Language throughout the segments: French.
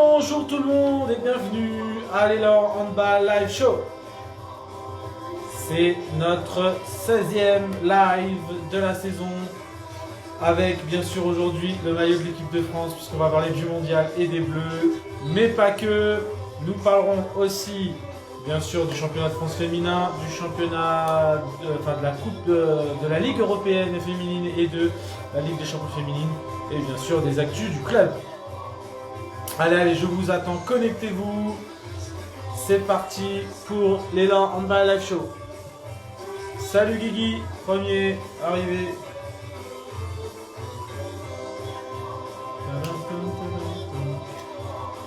Bonjour tout le monde et bienvenue à l'élan Handball Live Show. C'est notre 16e live de la saison avec bien sûr aujourd'hui le maillot de l'équipe de France puisqu'on va parler du mondial et des bleus, mais pas que. Nous parlerons aussi bien sûr du championnat de France féminin, du championnat, de la coupe de la Ligue européenne féminine et de la Ligue des champions féminines et bien sûr des actus du club. Allez, je vous attends, connectez-vous. C'est parti pour l'élan Handball Live Show. Salut Guigui, premier arrivé.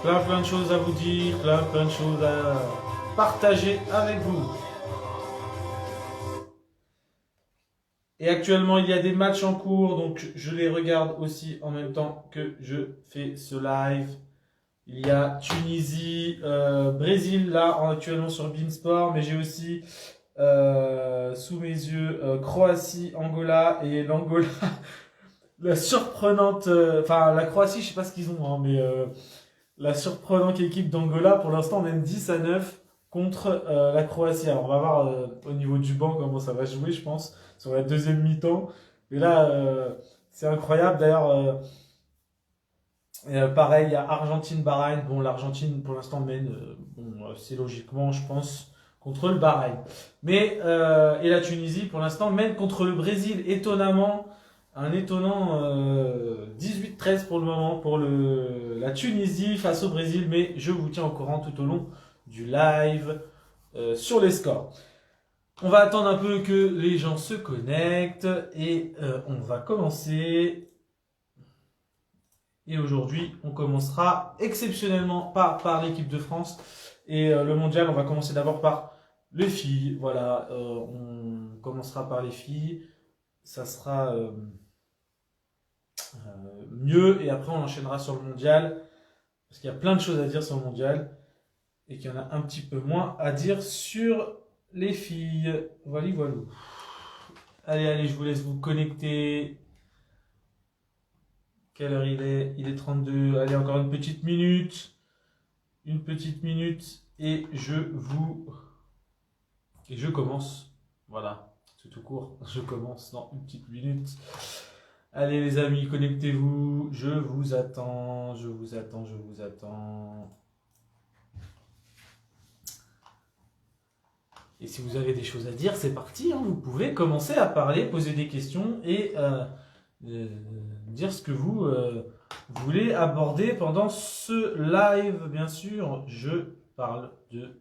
Plein de choses à vous dire, plein de choses à partager avec vous. Et actuellement, il y a des matchs en cours, donc je les regarde aussi en même temps que je fais ce live. Il y a Tunisie, Brésil là actuellement sur Beansport, mais j'ai aussi sous mes yeux Croatie, Angola et l'Angola, la surprenante, la Croatie je sais pas ce qu'ils ont, hein, mais la surprenante équipe d'Angola pour l'instant mène 10-9 contre la Croatie. Alors on va voir au niveau du banc comment ça va jouer je pense sur la deuxième mi-temps. Mais là c'est incroyable d'ailleurs. Pareil, il y a Argentine-Bahreïn. Bon, l'Argentine, pour l'instant, mène, c'est logiquement, je pense, contre le Bahreïn. Mais, et la Tunisie, pour l'instant, mène contre le Brésil, étonnamment. Un étonnant 18-13 pour le moment pour la Tunisie face au Brésil. Mais je vous tiens au courant tout au long du live sur les scores. On va attendre un peu que les gens se connectent et on va commencer. Et aujourd'hui, on commencera exceptionnellement pas par l'équipe de France et le mondial. On va commencer d'abord par les filles. Voilà, on commencera par les filles. Ça sera mieux et après on enchaînera sur le mondial parce qu'il y a plein de choses à dire sur le mondial et qu'il y en a un petit peu moins à dire sur les filles. Voilà, voilà. Allez, je vous laisse vous connecter. Quelle heure il est? Il est 32. Allez, encore une petite minute. Une petite minute. Et je commence. Voilà. C'est tout court. Je commence dans une petite minute. Allez les amis, connectez-vous. Je vous attends. Je vous attends. Et si vous avez des choses à dire, c'est parti. Hein. Vous pouvez commencer à parler, poser des questions et dire ce que vous voulez aborder pendant ce live. Bien sûr, je parle de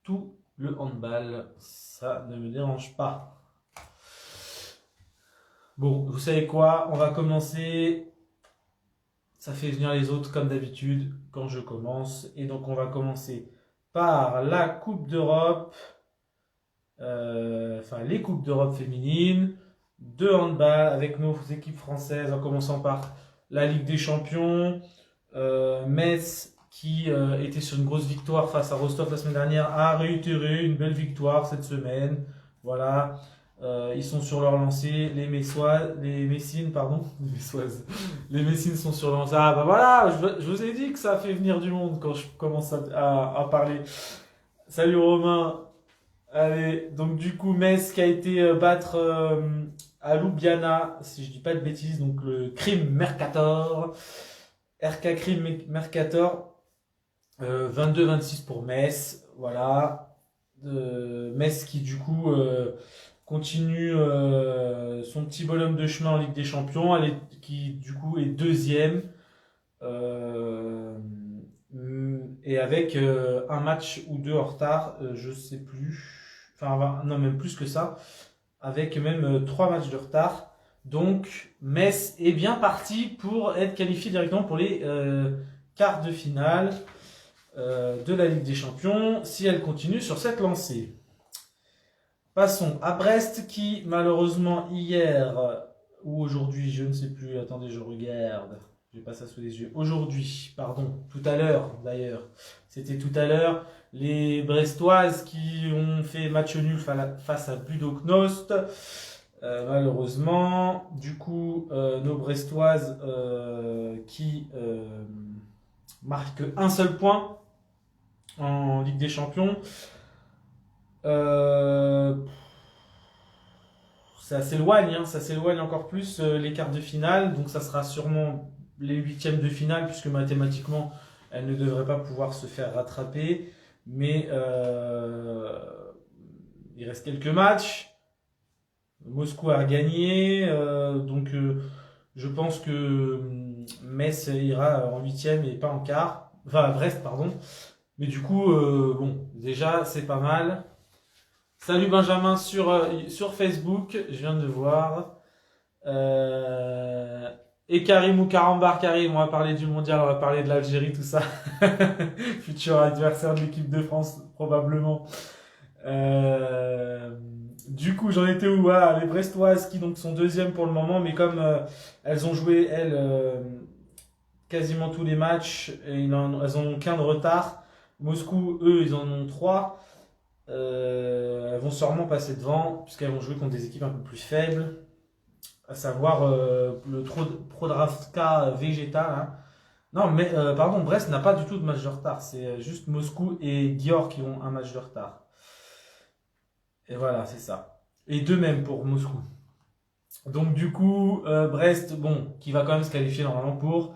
tout le handball. Ça ne me dérange pas. Bon, vous savez quoi? On va commencer. Ça fait venir les autres comme d'habitude quand je commence. Et donc, on va commencer par la Coupe d'Europe. Les Coupes d'Europe féminines. De handball avec nos équipes françaises en commençant par la Ligue des Champions. Metz qui était sur une grosse victoire face à Rostov la semaine dernière a réitéré une belle victoire cette semaine. Voilà, ils sont sur leur lancée. Les Messines sont sur leur lancée. Ah bah voilà, je vous ai dit que ça fait venir du monde quand je commence à parler. Salut Romain. Allez, donc du coup Metz qui a été battre à Ljubljana, si je dis pas de bêtises, donc le Krim Mercator, RK Krim Mercator, 22-26 pour Metz, voilà. Metz qui du coup continue son petit bonhomme de chemin en Ligue des Champions, qui du coup est deuxième, et avec un match ou deux en retard, je sais plus, non même plus que ça, avec même 3 matchs de retard. Donc Metz est bien parti pour être qualifié directement pour les quarts de finale de la Ligue des Champions si elle continue sur cette lancée. Passons à Brest qui malheureusement hier ou aujourd'hui, je ne sais plus, attendez je regarde, j'ai pas ça sous les yeux, aujourd'hui, pardon, tout à l'heure d'ailleurs, c'était tout à l'heure, les Brestoises qui ont fait match nul face à Budoknost. Malheureusement, du coup, nos Brestoises qui marque un seul point en Ligue des Champions. Euh, ça s'éloigne encore plus les quarts de finale, donc ça sera sûrement les huitièmes de finale, puisque mathématiquement, elle ne devrait pas pouvoir se faire rattraper. Mais il reste quelques matchs. Moscou a gagné, je pense que Metz ira en huitième et pas en quart. Enfin, Brest, pardon. Mais du coup, bon, déjà, c'est pas mal. Salut Benjamin sur Facebook, je viens de voir. Et Karim ou Karambar Karim, on va parler du mondial, on va parler de l'Algérie, tout ça. Futur adversaire de l'équipe de France, probablement. Du coup, j'en étais où? Voilà, les Brestoises qui donc sont deuxièmes pour le moment, mais comme elles ont joué, quasiment tous les matchs, et elles en ont qu'un de retard. Moscou, eux, ils en ont trois. Elles vont sûrement passer devant, puisqu'elles vont jouer contre des équipes un peu plus faibles, à savoir le Prodravska Vegeta. Hein. Non, mais pardon, Brest n'a pas du tout de match de retard. C'est juste Moscou et Gior qui ont un match de retard. Et voilà, c'est ça. Et de même pour Moscou. Donc du coup, Brest, bon, qui va quand même se qualifier normalement pour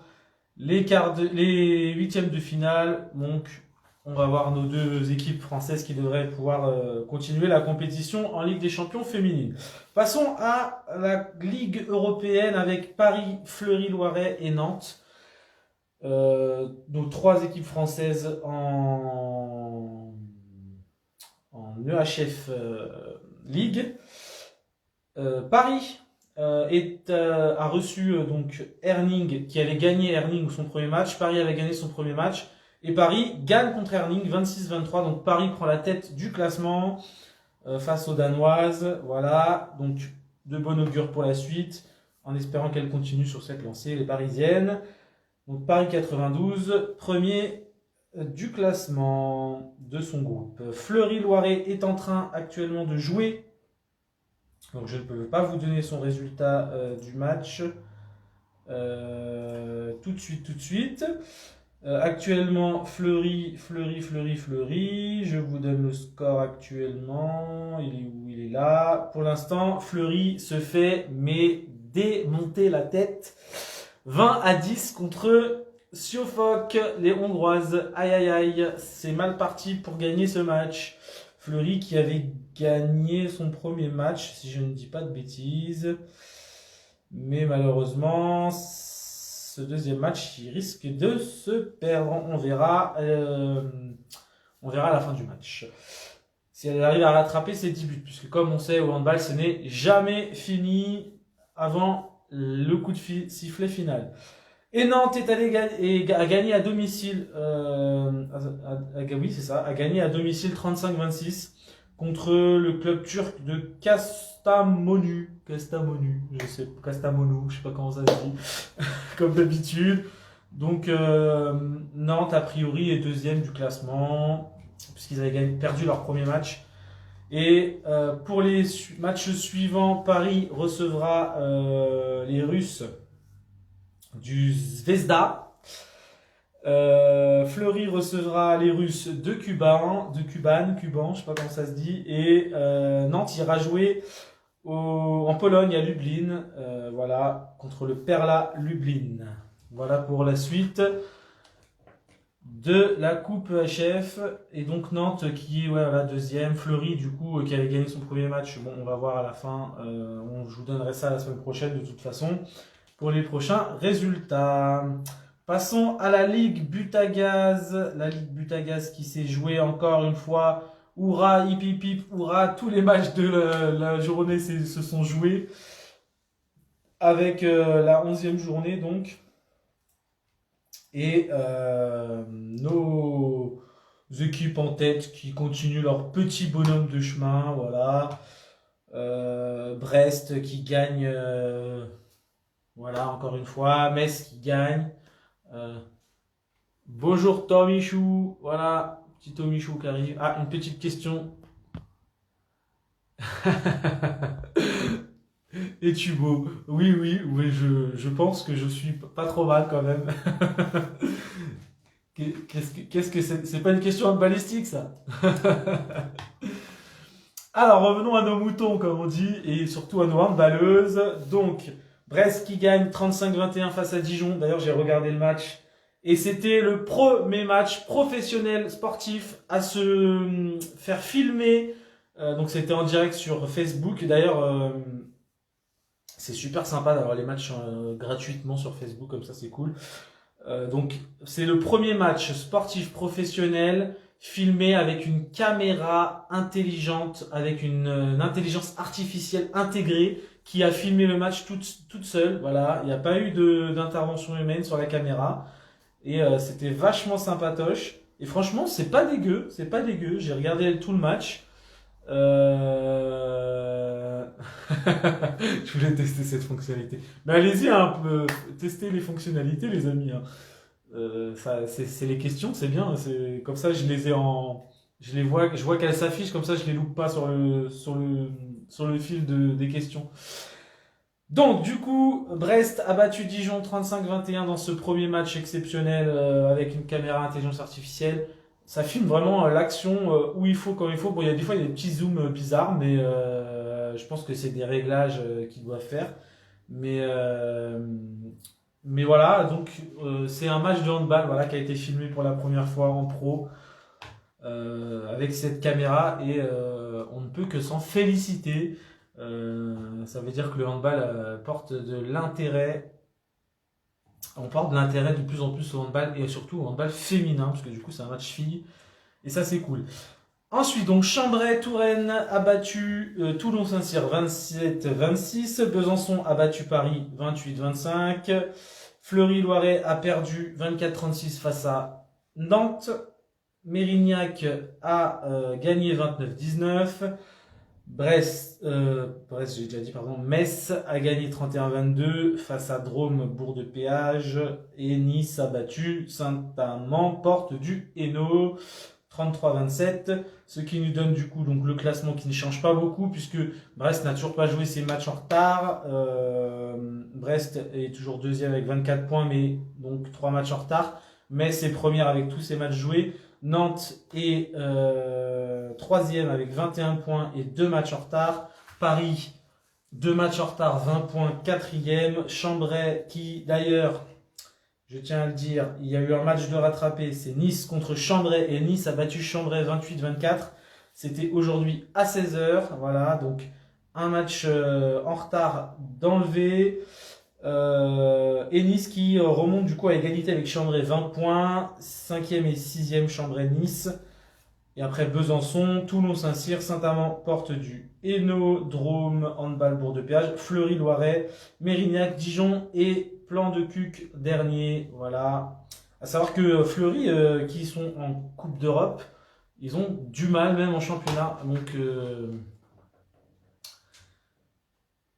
les huitièmes de finale. Donc, on va voir nos deux équipes françaises qui devraient pouvoir continuer la compétition en Ligue des Champions féminine. Passons à la Ligue européenne avec Paris, Fleury-Loiret et Nantes. Nos trois équipes françaises en EHF League. Paris a reçu donc Herning qui avait gagné Herning son premier match. Paris avait gagné son premier match. Et Paris gagne contre Herning 26-23. Donc Paris prend la tête du classement face aux Danoises. Voilà. Donc de bon augure pour la suite. En espérant qu'elle continue sur cette lancée, les Parisiennes. Donc Paris 92, premier du classement de son groupe. Fleury-Loiret est en train actuellement de jouer. Donc je ne peux pas vous donner son résultat du match tout de suite. Actuellement, Fleury. Je vous donne le score actuellement. Il est où? Il est là. Pour l'instant, Fleury se fait démonter la tête. 20-10 contre Siofok, les Hongroises. Aïe aïe aïe, c'est mal parti pour gagner ce match. Fleury qui avait gagné son premier match, si je ne dis pas de bêtises. Mais malheureusement, ce deuxième match, il risque de se perdre. On verra à la fin du match. Si elle arrive à rattraper ses 10 buts, puisque comme on sait au handball, ce n'est jamais fini avant le coup de sifflet final. Et Nantes est allé a gagné à domicile, oui c'est ça, a gagné à domicile 35-26 contre le club turc de Kastamonu, je sais pas comment ça se dit, comme d'habitude. Donc Nantes a priori est deuxième du classement puisqu'ils avaient perdu leur premier match. Et pour les matchs suivants, Paris recevra les Russes du Zvezda. Fleury recevra les Russes de Cuban, je sais pas comment ça se dit. Et Nantes ira jouer en Pologne à Lublin, voilà, contre le Perla Lublin. Voilà pour la suite de la Coupe EHF. Et donc Nantes qui est la deuxième, Fleury du coup qui avait gagné son premier match. Bon, on va voir à la fin, je vous donnerai ça la semaine prochaine de toute façon pour les prochains résultats. Passons à la Ligue Butagaz. La Ligue Butagaz qui s'est jouée encore une fois. Hourra, hip hip hip, hourra. Tous les matchs de la journée se sont joués. Avec la 11e journée donc. Et nos équipes en tête qui continuent leur petit bonhomme de chemin. Voilà. Brest qui gagne... voilà, encore une fois, Metz qui gagne. Bonjour Tomichou, voilà, petit Tomichou qui arrive. Ah, une petite question. Es-tu beau? Oui, je pense que je suis pas trop mal quand même. Qu'est-ce que c'est pas une question de balistique, ça. Alors, revenons à nos moutons, comme on dit, et surtout à nos handballeuses. Donc, Brest qui gagne 35-21 face à Dijon. D'ailleurs, j'ai regardé le match. Et c'était le premier match professionnel sportif à se faire filmer. Donc, c'était en direct sur Facebook. D'ailleurs, c'est super sympa d'avoir les matchs gratuitement sur Facebook, comme ça, c'est cool. Donc, c'est le premier match sportif professionnel filmé avec une caméra intelligente, avec une intelligence artificielle intégrée qui a filmé le match toute seule. Voilà, il n'y a pas eu d'intervention humaine sur la caméra. Et c'était vachement sympatoche. Et franchement, c'est pas dégueu, c'est pas dégueu. J'ai regardé tout le match. Je voulais tester cette fonctionnalité. Mais allez-y, un peu, tester les fonctionnalités, les amis. Hein. C'est les questions, c'est bien. C'est comme ça, je les ai je les vois, je vois qu'elles s'affichent, comme ça, je les loupe pas sur le fil des questions. Donc, du coup, Brest a battu Dijon 35-21 dans ce premier match exceptionnel avec une caméra intelligence artificielle. Ça filme vraiment l'action où il faut, quand il faut. Bon, des fois, il y a des petits zooms bizarres, mais je pense que c'est des réglages qu'ils doivent faire. Mais, euh, mais voilà, donc c'est un match de handball voilà, qui a été filmé pour la première fois en pro avec cette caméra et on ne peut que s'en féliciter. Ça veut dire que le handball porte de l'intérêt. On porte de l'intérêt de plus en plus au handball et surtout au handball féminin, parce que du coup c'est un match filles et ça c'est cool. Ensuite, donc Chambray-Touraine a battu Toulon-Saint-Cyr 27-26, Besançon a battu Paris 28-25, Fleury-Loiret a perdu 24-36 face à Nantes, Mérignac a gagné 29-19, Brest, j'ai déjà dit, pardon. Metz a gagné 31-22 face à Drôme, Bourg de Péage. Et Nice a battu Saint-Amand, porte du Hainaut, 33-27. Ce qui nous donne du coup donc, le classement qui ne change pas beaucoup puisque Brest n'a toujours pas joué ses matchs en retard. Brest est toujours deuxième avec 24 points, mais donc 3 matchs en retard. Metz est première avec tous ses matchs joués. Nantes est troisième avec 21 points et 2 matchs en retard. Paris, 2 matchs en retard, 20 points, quatrième. Chambray, qui d'ailleurs, je tiens à le dire, il y a eu un match de rattrapé, c'est Nice contre Chambray et Nice a battu Chambray 28-24. C'était aujourd'hui à 16h. Voilà, donc un match en retard d'enlever. Et Nice qui remonte du coup à égalité avec Chambray 20 points, 5e et 6e Chambray-Nice. Et après Besançon, Toulon, Saint-Cyr, Saint-Amand, porte du Hainaut, Drôme, Handball, Bourg de Péage, Fleury, Loiret, Mérignac, Dijon et Plan de Cuc dernier. Voilà. À savoir que Fleury, qui sont en Coupe d'Europe, ils ont du mal même en championnat. Donc,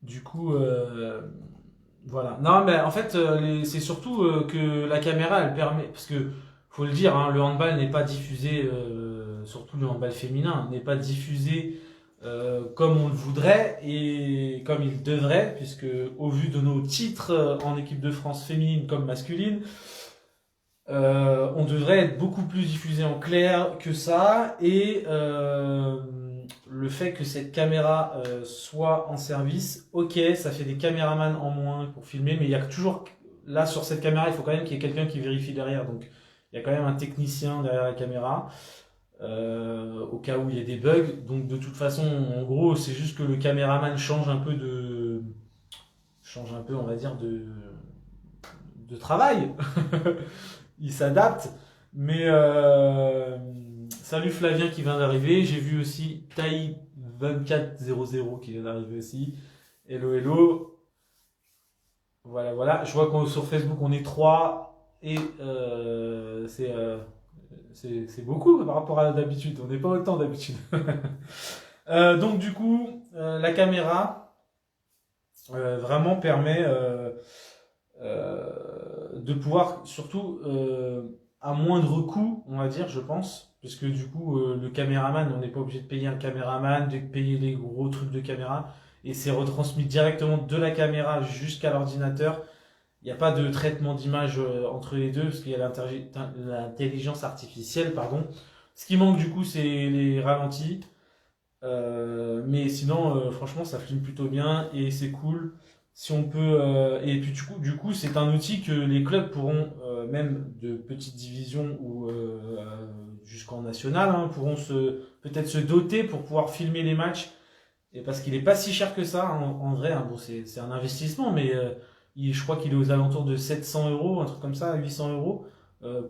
du coup, voilà. Non, mais en fait, c'est surtout que la caméra, elle permet. Parce que, faut le dire, hein, le handball n'est pas diffusé, surtout le handball féminin, n'est pas diffusé comme on le voudrait et comme il devrait, puisque, au vu de nos titres en équipe de France féminine comme masculine, on devrait être beaucoup plus diffusé en clair que ça. Et le fait que cette caméra soit en service, ok, ça fait des caméramans en moins pour filmer, mais il y a toujours, là sur cette caméra, il faut quand même qu'il y ait quelqu'un qui vérifie derrière. Donc il y a quand même un technicien derrière la caméra, au cas où il y a des bugs. Donc de toute façon, en gros, c'est juste que le caméraman change un peu, on va dire, de travail. Il s'adapte. Mais salut Flavien qui vient d'arriver. J'ai vu aussi Tai2400 qui vient d'arriver aussi. Hello, hello. Voilà, voilà. Je vois qu'on sur Facebook on est 3 et c'est beaucoup par rapport à d'habitude. On n'est pas autant d'habitude. Donc du coup, la caméra vraiment permet de pouvoir surtout à moindre coût, on va dire, je pense, puisque du coup le caméraman, on n'est pas obligé de payer un caméraman, de payer les gros trucs de caméra, et c'est retransmis directement de la caméra jusqu'à l'ordinateur, Il n'y a pas de traitement d'image entre les deux, parce qu'il y a l'intelligence artificielle, pardon. Ce qui manque du coup, c'est les ralentis. Mais sinon, franchement, ça filme plutôt bien et c'est cool. Si on peut, et puis du coup, c'est un outil que les clubs pourront, même de petites divisions ou jusqu'en national, hein, pourront peut-être se doter pour pouvoir filmer les matchs. Et parce qu'il est pas si cher que ça, hein, en vrai, hein, bon, c'est un investissement, mais je crois qu'il est aux alentours de 700 euros, un truc comme ça, 800 euros.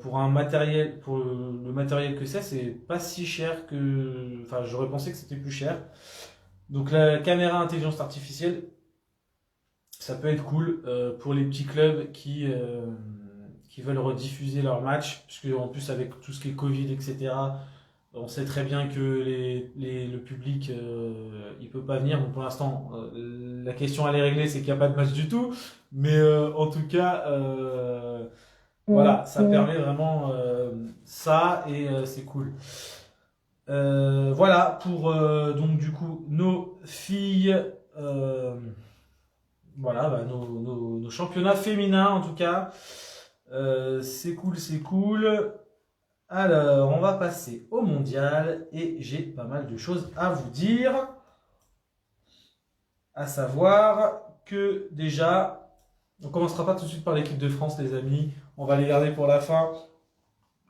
Pour un matériel, pour le matériel que c'est pas si cher que. Enfin, j'aurais pensé que c'était plus cher. Donc la caméra intelligence artificielle, ça peut être cool pour les petits clubs qui veulent rediffuser leurs matchs, puisque en plus avec tout ce qui est Covid, etc., on sait très bien que le public, il peut pas venir. Donc pour l'instant, la question à les régler, c'est qu'il n'y a pas de match du tout. Mais en tout cas, voilà, ça permet vraiment ça et c'est cool. Voilà pour donc du coup nos filles, voilà, bah, nos championnats féminins en tout cas. C'est cool, c'est cool. Alors, on va passer au mondial et j'ai pas mal de choses à vous dire. À savoir que déjà, on commencera pas tout de suite par l'équipe de France, les amis. On va les garder pour la fin.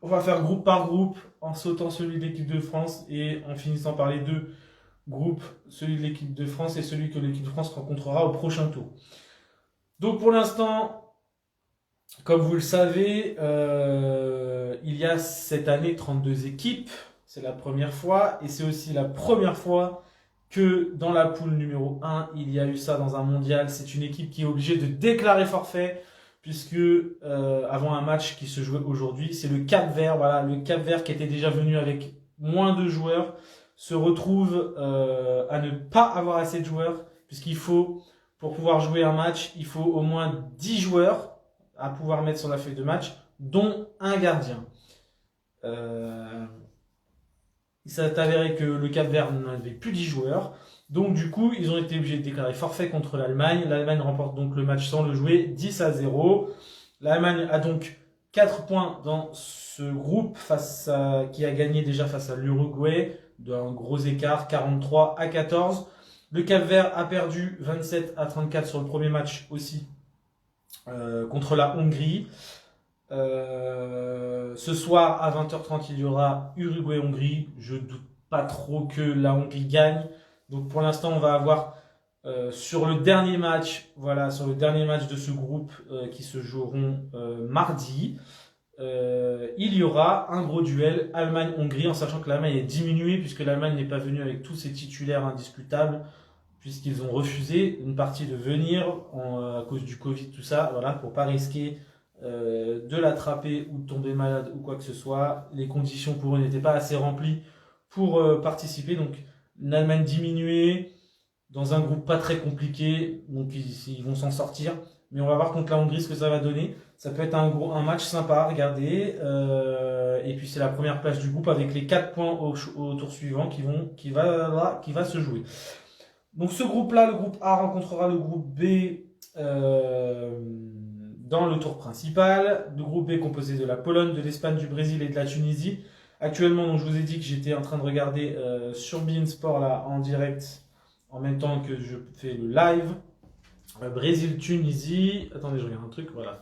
On va faire groupe par groupe en sautant celui de l'équipe de France et en finissant par les deux groupes, celui de l'équipe de France et celui que l'équipe de France rencontrera au prochain tour. Donc pour l'instant, comme vous le savez, il y a cette année 32 équipes. C'est la première fois et c'est aussi la première fois que dans la poule numéro 1, il y a eu ça dans un mondial. C'est une équipe qui est obligée de déclarer forfait puisque avant un match qui se jouait aujourd'hui, c'est le Cap-Vert, voilà, le Cap-Vert qui était déjà venu avec moins de joueurs se retrouve à ne pas avoir assez de joueurs puisqu'il faut, pour pouvoir jouer un match, il faut au moins 10 joueurs à pouvoir mettre sur la feuille de match, dont un gardien. Il s'est avéré que le Cap-Vert n'avait plus 10 joueurs. Donc du coup, ils ont été obligés de déclarer forfait contre l'Allemagne. L'Allemagne remporte donc le match sans le jouer, 10-0. L'Allemagne a donc 4 points dans ce groupe qui a gagné déjà face à l'Uruguay d'un gros écart, 43-14. Le Cap-Vert a perdu 27-34 sur le premier match aussi contre la Hongrie. Ce soir à 20h30 il y aura Uruguay-Hongrie. Je doute pas trop que la Hongrie gagne. Donc pour l'instant on va avoir sur le dernier match, voilà, sur le dernier match de ce groupe qui se joueront mardi, il y aura un gros duel Allemagne-Hongrie, en sachant que l'Allemagne est diminuée puisque l'Allemagne n'est pas venue avec tous ses titulaires indiscutables, puisqu'ils ont refusé une partie de venir à cause du Covid, tout ça, voilà, pour pas risquer de l'attraper ou de tomber malade ou quoi que ce soit. Les conditions pour eux n'étaient pas assez remplies pour participer. Donc l'Allemagne diminuée dans un groupe pas très compliqué, donc ils vont s'en sortir. Mais on va voir contre la Hongrie ce que ça va donner. Ça peut être un match sympa à regarder. Et puis c'est la première place du groupe avec les 4 points au tour suivant qui va se jouer. Donc ce groupe-là, le groupe A rencontrera le groupe B dans le tour principal. Le groupe B composé de la Pologne, de l'Espagne, du Brésil et de la Tunisie. Actuellement, donc, je vous ai dit que j'étais en train de regarder sur beIN Sport là, en direct, en même temps que je fais le live. Brésil-Tunisie. Attendez, je regarde un truc, voilà.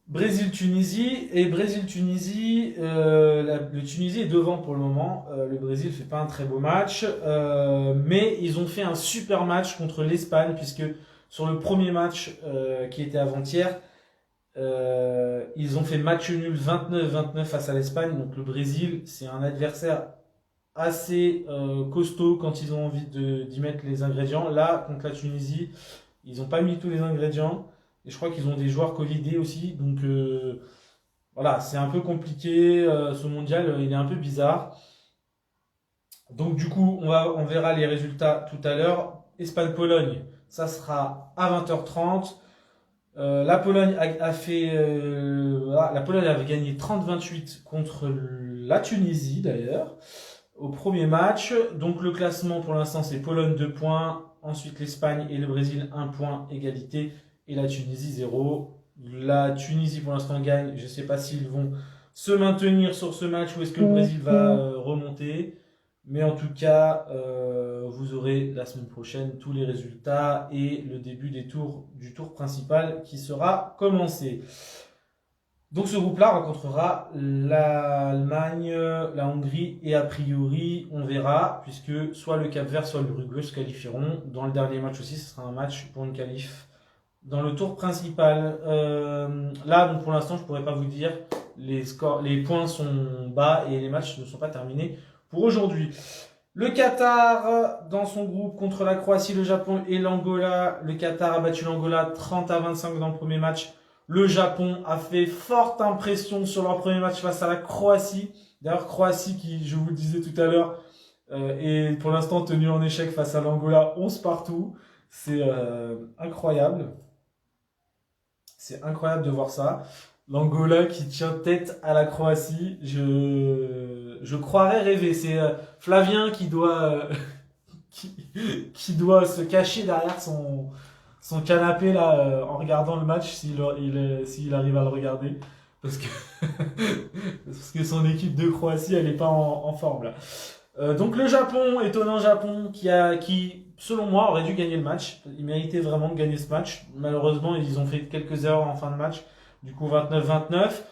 Brésil-Tunisie. Et Brésil-Tunisie, le Tunisie est devant pour le moment. Le Brésil fait pas un très beau match. Mais ils ont fait un super match contre l'Espagne, puisque sur le premier match qui était avant-hier, ils ont fait match nul 29-29 face à l'Espagne. Donc le Brésil, c'est un adversaire assez costaud quand ils ont envie d'y mettre les ingrédients. Là, contre la Tunisie, ils n'ont pas mis tous les ingrédients. Et je crois qu'ils ont des joueurs Covidés aussi. Donc voilà, c'est un peu compliqué. Ce mondial, il est un peu bizarre. Donc du coup, on verra les résultats tout à l'heure. Espagne-Pologne, ça sera à 20h30. La Pologne la Pologne avait gagné 30-28 contre la Tunisie d'ailleurs au premier match. Donc le classement pour l'instant c'est Pologne 2 points, ensuite l'Espagne et le Brésil 1 point égalité et la Tunisie 0. La Tunisie pour l'instant gagne. Je ne sais pas s'ils vont se maintenir sur ce match ou est-ce que le Brésil va remonter. Mais en tout cas, vous aurez la semaine prochaine tous les résultats et le début du tour principal qui sera commencé. Donc ce groupe-là rencontrera l'Allemagne, la Hongrie et a priori, on verra, puisque soit le Cap-Vert, soit l'Uruguay se qualifieront. Dans le dernier match aussi, ce sera un match pour une qualif dans le tour principal. Là, donc pour l'instant, je pourrais pas vous dire. Les points sont bas et les matchs ne sont pas terminés pour aujourd'hui. Le Qatar, dans son groupe, contre la Croatie, le Japon et l'Angola. Le Qatar a battu l'Angola 30-25 dans le premier match. Le Japon a fait forte impression sur leur premier match face à la Croatie. D'ailleurs, Croatie qui, je vous le disais tout à l'heure, est pour l'instant tenue en échec face à l'Angola 11 partout. C'est incroyable. C'est incroyable de voir ça. L'Angola qui tient tête à la Croatie. Je croirais rêver. C'est Flavien qui doit, qui doit se cacher derrière son canapé là en regardant le match s'il arrive à le regarder parce que parce que son équipe de Croatie elle est pas en forme là. Donc le Japon, étonnant Japon qui selon moi aurait dû gagner le match. Il méritait vraiment de gagner ce match. Malheureusement ils ont fait quelques erreurs en fin de match. Du coup 29-29.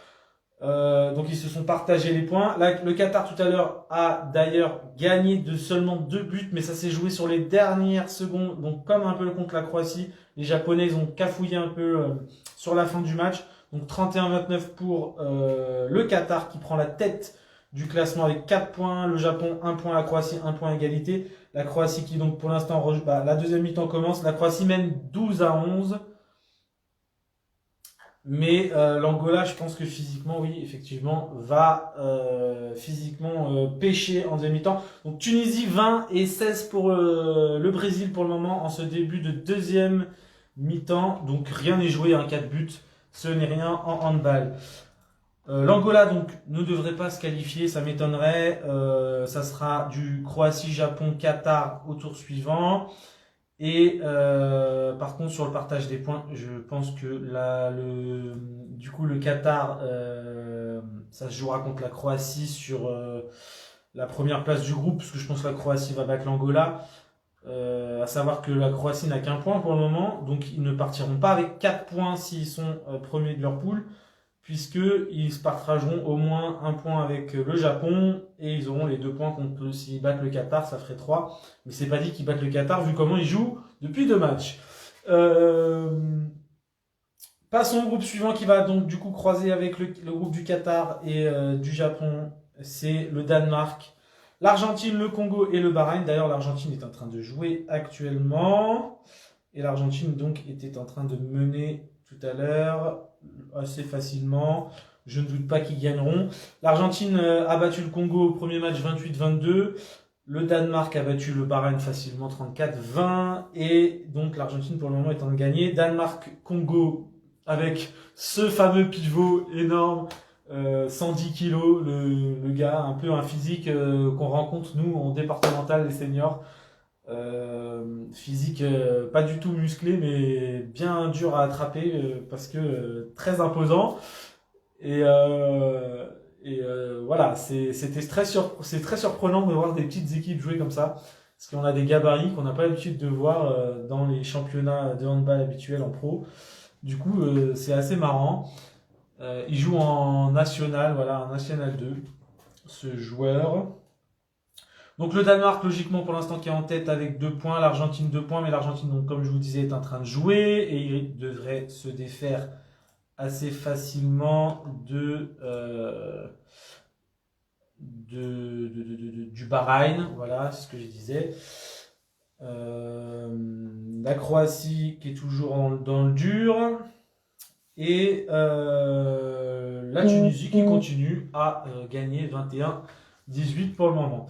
Donc ils se sont partagés les points. Là, le Qatar tout à l'heure a d'ailleurs gagné de seulement 2 buts, mais ça s'est joué sur les dernières secondes. Donc comme un peu contre la Croatie, les Japonais ils ont cafouillé un peu sur la fin du match. Donc 31-29 pour le Qatar qui prend la tête du classement avec 4 points. Le Japon 1 point, la Croatie 1 point égalité. La Croatie qui donc pour l'instant, la deuxième mi-temps commence. La Croatie mène 12-11. Mais l'Angola, je pense que physiquement, oui, effectivement, va physiquement pêcher en deuxième mi-temps. Donc Tunisie 20 et 16 pour le Brésil pour le moment en ce début de deuxième mi-temps. Donc rien n'est joué, hein, 4 buts, ce n'est rien en handball. L'Angola donc ne devrait pas se qualifier, ça m'étonnerait. Ça sera du Croatie-Japon-Qatar au tour suivant. Et par contre sur le partage des points, je pense que du coup le Qatar, ça se jouera contre la Croatie sur la première place du groupe, parce que je pense que la Croatie va battre l'Angola. À savoir que la Croatie n'a qu'un point pour le moment, donc ils ne partiront pas avec 4 points s'ils sont premiers de leur poule, puisqu'ils se partageront au moins un point avec le Japon, et ils auront les 2 points contre s'ils battent le Qatar, ça ferait 3. Mais c'est pas dit qu'ils battent le Qatar, vu comment ils jouent depuis 2 matchs. Passons au groupe suivant qui va donc du coup croiser avec le groupe du Qatar et du Japon. C'est le Danemark, l'Argentine, le Congo et le Bahreïn. D'ailleurs, l'Argentine est en train de jouer actuellement. Et l'Argentine donc était en train de mener tout à l'heure assez facilement. Je ne doute pas qu'ils gagneront. L'Argentine a battu le Congo au premier match 28-22. Le Danemark a battu le Bahreïn facilement 34-20. Et donc l'Argentine pour le moment est en train de gagner. Danemark-Congo avec ce fameux pivot énorme. 110 kilos, le gars, un peu un physique qu'on rencontre nous en départemental les seniors. Physique pas du tout musclé mais bien dur à attraper parce que très imposant et voilà c'est très surprenant de voir des petites équipes jouer comme ça parce qu'on a des gabarits qu'on n'a pas l'habitude de voir dans les championnats de handball habituels en pro. Du coup c'est assez marrant. Il joue en national, voilà, en national 2 ce joueur. Donc le Danemark, logiquement, pour l'instant, qui est en tête avec 2 points. L'Argentine, 2 points. Mais l'Argentine, donc, comme je vous disais, est en train de jouer. Et il devrait se défaire assez facilement du Bahreïn. Voilà, c'est ce que je disais. La Croatie, qui est toujours dans le dur. Et la Tunisie, qui continue à gagner 21-18 pour le moment.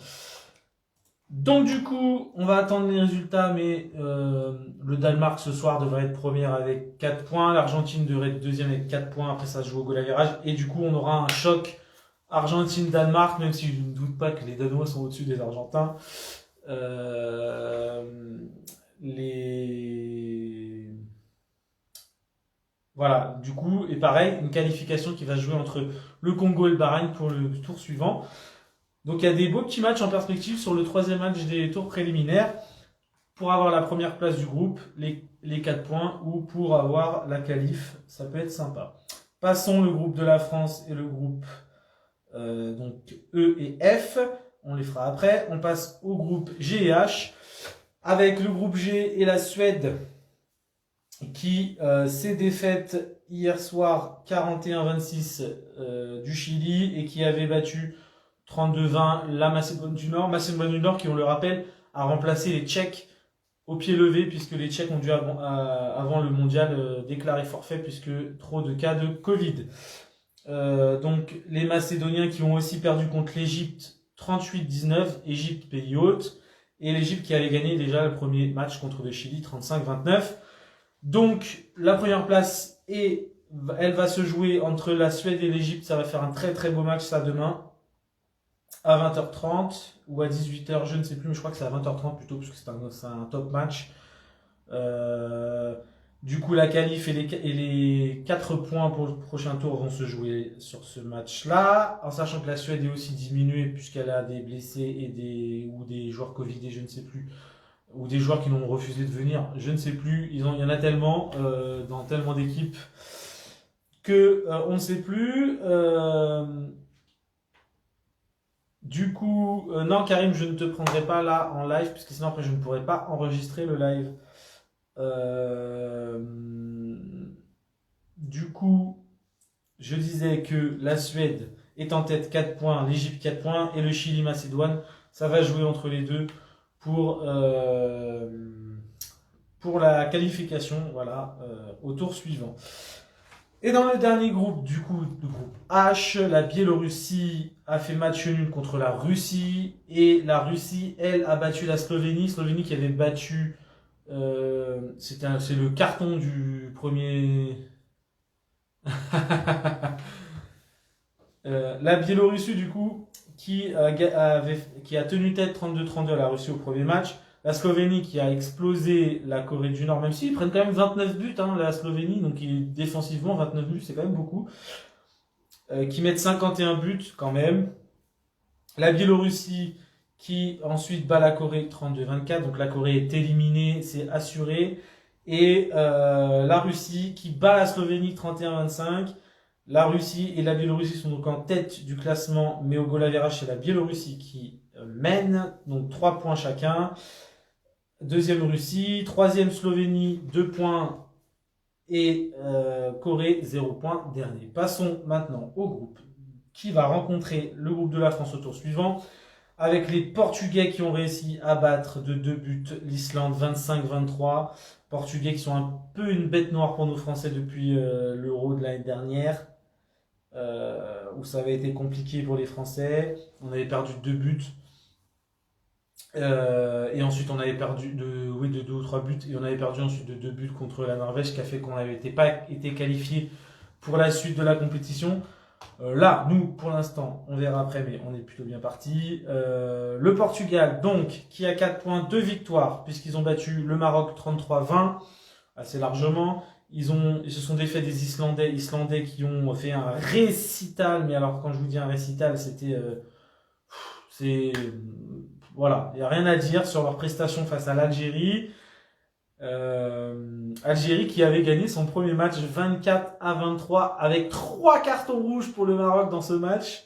Donc du coup, on va attendre les résultats, mais le Danemark ce soir devrait être première avec 4 points, l'Argentine devrait être deuxième avec 4 points, après ça se joue au goal average, et du coup on aura un choc Argentine-Danemark, même si je ne doute pas que les Danois sont au-dessus des Argentins. Voilà, du coup, et pareil, une qualification qui va se jouer entre le Congo et le Bahreïn pour le tour suivant. Donc il y a des beaux petits matchs en perspective sur le troisième match des tours préliminaires pour avoir la première place du groupe, les 4 points, ou pour avoir la qualif. Ça peut être sympa. Passons le groupe de la France et le groupe donc E et F. On les fera après. On passe au groupe G et H. Avec le groupe G et la Suède qui s'est défaite hier soir 41-26 du Chili et qui avait battu 32-20 la Macédoine du Nord. Macédoine du Nord qui, on le rappelle, a remplacé les Tchèques au pied levé puisque les Tchèques ont dû avant le mondial déclarer forfait puisque trop de cas de Covid. Donc les Macédoniens qui ont aussi perdu contre l'Égypte 38-19, Égypte pays hôte, et l'Égypte qui avait gagné déjà le premier match contre le Chili 35-29. Donc la première place elle va se jouer entre la Suède et l'Égypte. Ça va faire un très très beau match ça demain à 20h30 ou à 18h, je ne sais plus, mais je crois que c'est à 20h30 plutôt parce que c'est un top match. Du coup, la qualif et les 4 points pour le prochain tour vont se jouer sur ce match-là, en sachant que la Suède est aussi diminuée puisqu'elle a des blessés ou des joueurs Covid, je ne sais plus, ou des joueurs qui n'ont refusé de venir, je ne sais plus. Il y en a tellement dans tellement d'équipes que on ne sait plus. Du coup, non Karim, je ne te prendrai pas là en live puisque sinon après je ne pourrais pas enregistrer le live. Du coup, je disais que la Suède est en tête 4 points, l'Égypte 4 points et le Chili-Macédoine, ça va jouer entre les deux pour la qualification voilà, au tour suivant. Et dans le dernier groupe, du coup, le groupe H, la Biélorussie a fait match nul contre la Russie et la Russie, elle, a battu la Slovénie. Slovénie qui avait battu c'est le carton du premier. La Biélorussie, du coup, qui a tenu tête 32-32 à la Russie au premier match. La Slovénie qui a explosé la Corée du Nord, même s'ils prennent quand même 29 buts, hein, la Slovénie, donc défensivement, 29 buts, c'est quand même beaucoup. Qui mettent 51 buts quand même. La Biélorussie qui ensuite bat la Corée 32-24, donc la Corée est éliminée, c'est assuré. Et la Russie qui bat la Slovénie 31-25. La Russie et la Biélorussie sont donc en tête du classement, mais au goal average, c'est la Biélorussie qui mène, donc 3 points chacun. Deuxième Russie, troisième Slovénie, 2 points, et Corée, 0 points dernier. Passons maintenant au groupe qui va rencontrer le groupe de la France au tour suivant, avec les Portugais qui ont réussi à battre de 2 buts l'Islande 25-23. Portugais qui sont un peu une bête noire pour nos Français depuis l'Euro de l'année dernière, où ça avait été compliqué pour les Français. On avait perdu 2 buts. Et ensuite on avait perdu de 2 ou 3 buts, et on avait perdu ensuite de 2 buts contre la Norvège, qui a fait qu'on n'avait pas été qualifié pour la suite de la compétition. Là, nous, pour l'instant, on verra après, mais on est plutôt bien parti. Le Portugal, donc, qui a 4 points, 2 victoires, puisqu'ils ont battu le Maroc 33-20, assez largement. Ils se sont défaits des Islandais qui ont fait un récital, mais alors quand je vous dis un récital, voilà, il n'y a rien à dire sur leur prestation face à l'Algérie. Algérie qui avait gagné son premier match 24-23 avec 3 cartons rouges pour le Maroc dans ce match.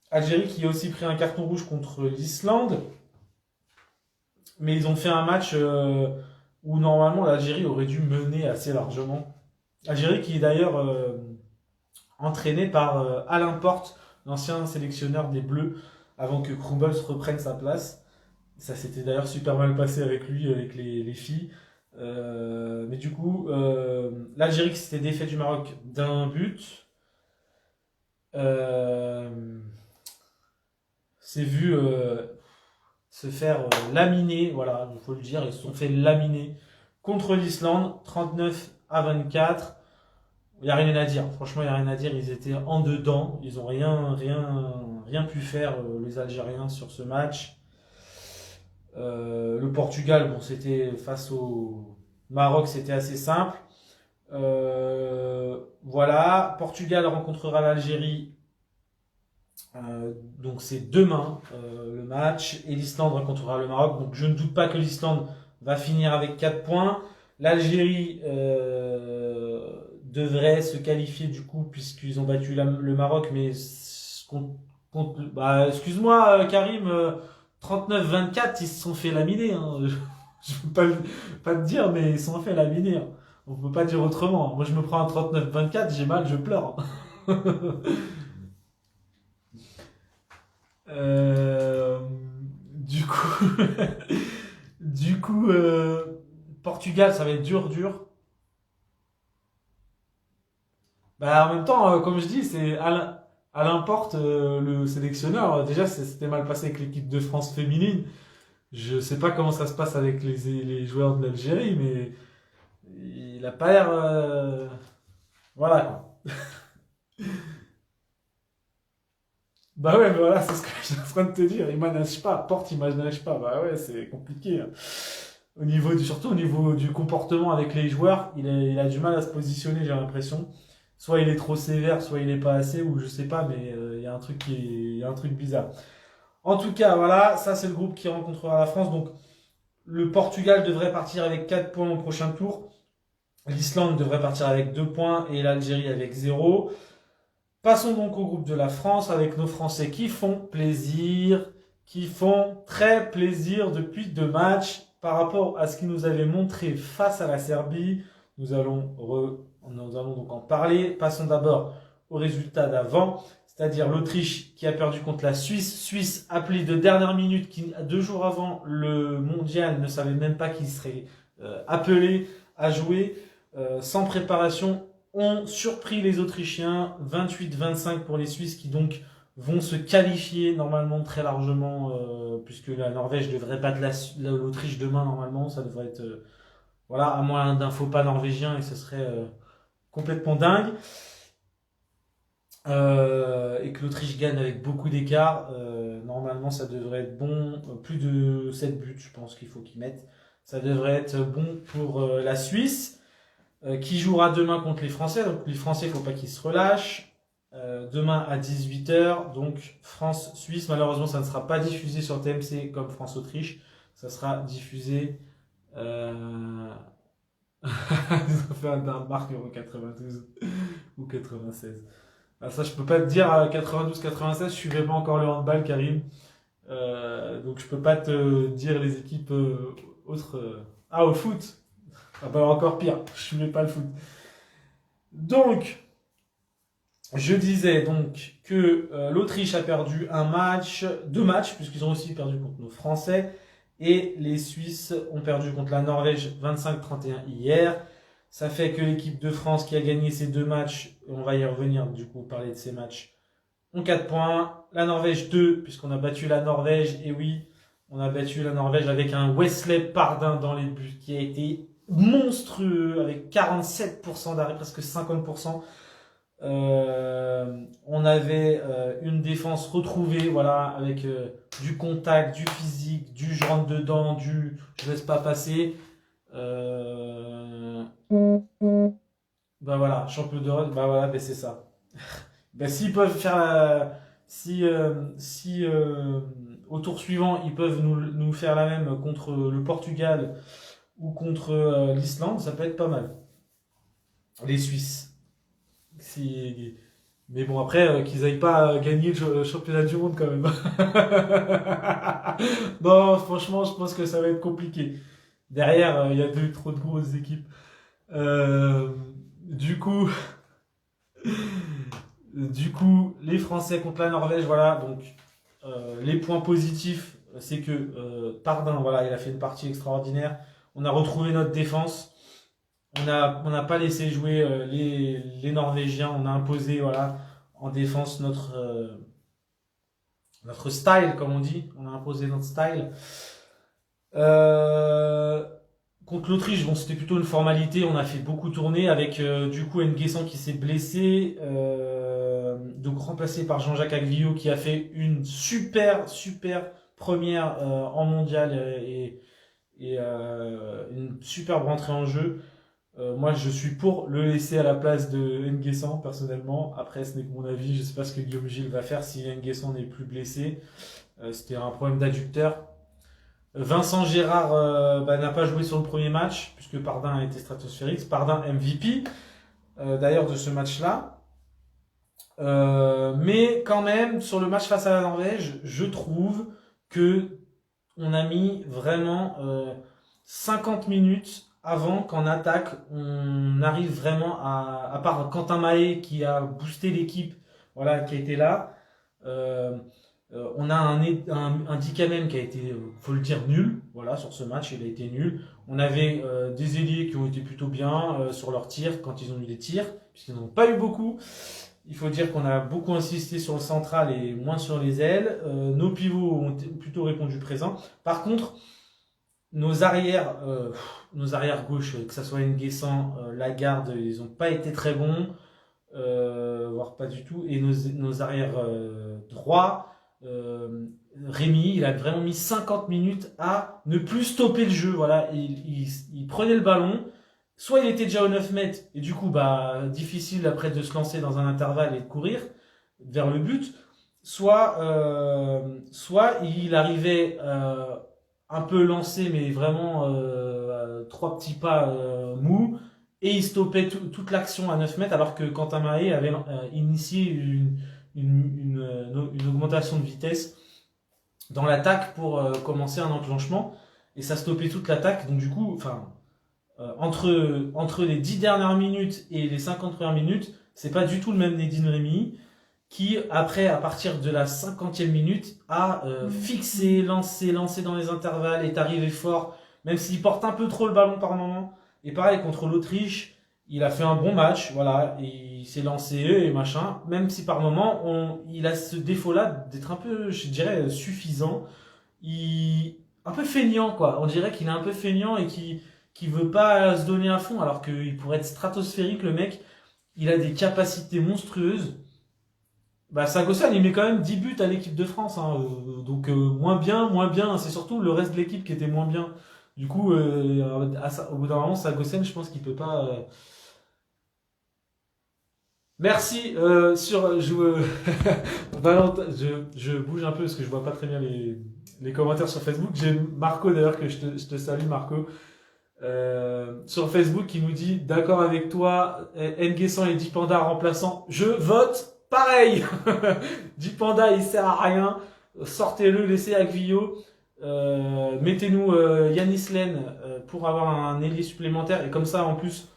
Algérie qui a aussi pris un carton rouge contre l'Islande. Mais ils ont fait un match où normalement l'Algérie aurait dû mener assez largement. Algérie qui est d'ailleurs entraînée par Alain Porte, l'ancien sélectionneur des Bleus, avant que Krumbles reprenne sa place. Ça s'était d'ailleurs super mal passé avec lui, avec les filles. Mais du coup, l'Algérie qui s'était défaite du Maroc d'un but s'est vu se faire laminer, voilà, il faut le dire, ils se sont fait laminer contre l'Islande 39-24. Il n'y a rien à dire, franchement, il n'y a rien à dire, ils étaient en dedans, ils n'ont rien pu faire, les Algériens, sur ce match. Le Portugal, bon, c'était face au Maroc, c'était assez simple. Voilà, Portugal rencontrera l'Algérie. Donc c'est demain le match. Et l'Islande rencontrera le Maroc. Donc je ne doute pas que l'Islande va finir avec 4 points. L'Algérie devrait se qualifier du coup puisqu'ils ont battu le Maroc. Mais bah, excuse-moi Karim, 39-24, ils se sont fait laminer. Hein. Je ne peux pas te dire, mais ils se sont fait laminer. Hein. On peut pas dire autrement. Moi je me prends un 39-24, j'ai mal, je pleure. Euh, du coup, du coup Portugal, ça va être dur, dur. Bah, en même temps, comme je dis, c'est Alain Porte, le sélectionneur. Déjà, c'était mal passé avec l'équipe de France féminine. Je sais pas comment ça se passe avec les joueurs de l'Algérie, mais il a pas l'air. Voilà quoi. Bah ouais, mais voilà, c'est ce que je suis en train de te dire. Il manage pas, Porte, il manage pas. Bah ouais, c'est compliqué. Hein. Surtout au niveau du comportement avec les joueurs, il a du mal à se positionner, j'ai l'impression. Soit il est trop sévère, soit il est pas assez, ou je sais pas, mais il y a un truc il y a un truc bizarre. En tout cas, voilà, ça c'est le groupe qui rencontrera la France. Donc le Portugal devrait partir avec 4 points au prochain tour. L'Islande devrait partir avec 2 points et l'Algérie avec 0. Passons donc au groupe de la France avec nos Français qui font plaisir, qui font très plaisir depuis 2 matchs par rapport à ce qu'ils nous avaient montré face à la Serbie. Nous allons donc en parler. Passons d'abord au résultat d'avant, c'est-à-dire l'Autriche qui a perdu contre la Suisse. Suisse appelée de dernière minute qui, 2 jours avant le mondial, ne savait même pas qu'il serait appelé à jouer sans préparation ont surpris les Autrichiens, 28-25 pour les Suisses qui donc vont se qualifier normalement très largement puisque la Norvège devrait battre l'Autriche demain normalement, ça devrait être voilà à moins d'un faux pas norvégien et ce serait complètement dingue et que l'Autriche gagne avec beaucoup d'écart, normalement ça devrait être bon, plus de 7 buts je pense qu'il faut qu'ils mettent, ça devrait être bon pour la Suisse qui jouera demain contre les Français. Donc les Français, il ne faut pas qu'ils se relâchent. Demain à 18h, donc France-Suisse. Malheureusement, ça ne sera pas diffusé sur TMC comme France-Autriche. Ça sera diffusé. Ils ont fait un marque euro 92 ou 96. Ah, ça, je peux pas te dire à 92-96, je suivais pas encore le handball, Karim. Donc je peux pas te dire les équipes autres. Ah, au foot. Ah bah encore pire, je ne mets pas le foot. Donc, je disais donc que l'Autriche a perdu 2 matchs, puisqu'ils ont aussi perdu contre nos Français, et les Suisses ont perdu contre la Norvège 25-31 hier. Ça fait que l'équipe de France qui a gagné ces 2 matchs, on va y revenir du coup parler de ces matchs, ont 4 points. La Norvège 2, puisqu'on a battu la Norvège, et oui, on a battu la Norvège avec un Wesley Pardin dans les buts qui a été monstrueux avec 47% d'arrêt, presque 50%. On avait une défense retrouvée, voilà, avec du contact, du physique, du je rentre dedans, du je laisse pas passer. Bah voilà, champion d'Europe, bah voilà, bah c'est ça. Bah s'ils peuvent faire si au tour suivant ils peuvent nous faire la même contre le Portugal ou contre l'Islande, ça peut être pas mal. Les Suisses. Si... Mais bon, après, qu'ils aillent pas gagner le championnat du monde quand même. Non, franchement, je pense que ça va être compliqué. Derrière, il y a trop de grosses équipes. Euh, du coup, les Français contre la Norvège, voilà. Donc, les points positifs, c'est que Pardin, voilà, il a fait une partie extraordinaire. On a retrouvé notre défense. On n'a pas laissé jouer les Norvégiens. On a imposé, voilà, en défense notre style, comme on dit. On a imposé notre style. Euh, Contre l'Autriche, bon, c'était plutôt une formalité. On a fait beaucoup tourner avec du coup Nguessan qui s'est blessé, donc remplacé par Jean-Jacques Aglio qui a fait une super première en mondial et une superbe rentrée en jeu. Moi, je suis pour le laisser à la place de N'Guessan, personnellement. Après, ce n'est que mon avis. Je ne sais pas ce que Guillaume Gilles va faire si N'Guessan n'est plus blessé. C'était un problème d'adducteur. Vincent Gérard n'a pas joué sur le premier match, puisque Pardin a été stratosphérique. Pardin MVP, d'ailleurs, de ce match-là. Mais quand même, sur le match face à la Norvège, je trouve que on a mis vraiment 50 minutes avant qu'en attaque, on arrive vraiment à part Quentin Mahé qui a boosté l'équipe, voilà, qui a été là. On a un Dikamen qui a été, faut le dire, nul. Voilà, sur ce match, il a été nul. On avait des ailiers qui ont été plutôt bien sur leurs tirs quand ils ont eu des tirs, puisqu'ils n'en ont pas eu beaucoup. Il faut dire qu'on a beaucoup insisté sur le central et moins sur les ailes. Nos pivots ont plutôt répondu présent. Par contre, nos arrières gauche, que ce soit N'Guessan, Lagarde, ils n'ont pas été très bons, voire pas du tout. Et nos arrières droits, Rémi, il a vraiment mis 50 minutes à ne plus stopper le jeu. Voilà, il prenait le ballon. Soit il était déjà aux 9 mètres, et du coup, difficile après de se lancer dans un intervalle et de courir vers le but. Soit il arrivait un peu lancé, mais vraiment 3 petits pas mous, et il stoppait toute l'action à 9 mètres, alors que Quentin Mahé avait initié une augmentation de vitesse dans l'attaque pour commencer un enclenchement, et ça stoppait toute l'attaque. Donc du coup, entre les 10 dernières minutes et les 50 premières minutes, c'est pas du tout le même Nedine Rémi qui, après, à partir de la 50e minute, a fixé, lancé dans les intervalles, est arrivé fort, même s'il porte un peu trop le ballon par moment. Et pareil, contre l'Autriche, il a fait un bon match, voilà, et il s'est lancé et machin, même si par moment, il a ce défaut-là d'être un peu, je dirais, suffisant. Un peu feignant, quoi. On dirait qu'il est un peu feignant et qui veut pas se donner à fond, alors qu'il pourrait être stratosphérique, le mec. Il a des capacités monstrueuses. Sagosen, il met quand même 10 buts à l'équipe de France, hein, donc moins bien. C'est surtout le reste de l'équipe qui était moins bien. Du coup, au bout d'un moment, Sagosen, je pense qu'il peut pas. Merci. Valentin, je bouge un peu parce que je vois pas très bien les commentaires sur Facebook. J'ai Marco d'ailleurs que je te salue, Marco. Sur Facebook qui nous dit d'accord avec toi, N'Guessan et Dipanda remplaçant, je vote pareil. Dipanda il sert à rien, sortez-le, laissez Agvillo, mettez-nous Yanis Len pour avoir un ailier supplémentaire, et comme ça en plus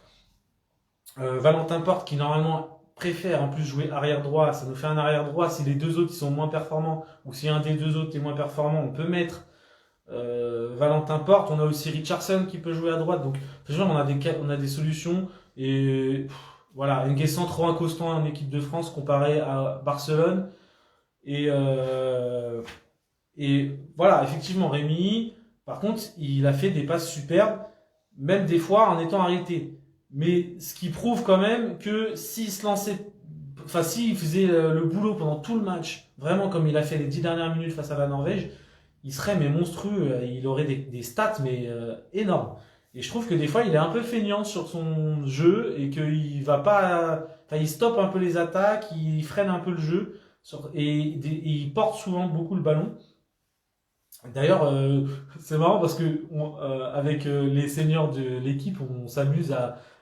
Valentin Porte qui normalement préfère en plus jouer arrière droit, ça nous fait un arrière droit. Si les deux autres ils sont moins performants, ou si un des deux autres est moins performant, on peut mettre Valentin Porte. On a aussi Richardson qui peut jouer à droite. Donc, on a des solutions. Et voilà, N'Guessan trop inconstant en équipe de France comparé à Barcelone. Et voilà, effectivement, Rémi, par contre, il a fait des passes superbes, même des fois en étant arrêté. Mais ce qui prouve quand même que s'il se lançait, s'il faisait le boulot pendant tout le match, vraiment comme il a fait les 10 dernières minutes face à la Norvège, il serait mais monstrueux, il aurait des stats mais énormes. Et je trouve que des fois il est un peu feignant sur son jeu et qu'il va pas, il stoppe un peu les attaques, il freine un peu le jeu et il porte souvent beaucoup le ballon. D'ailleurs, c'est marrant parce que avec les seniors de l'équipe, on s'amuse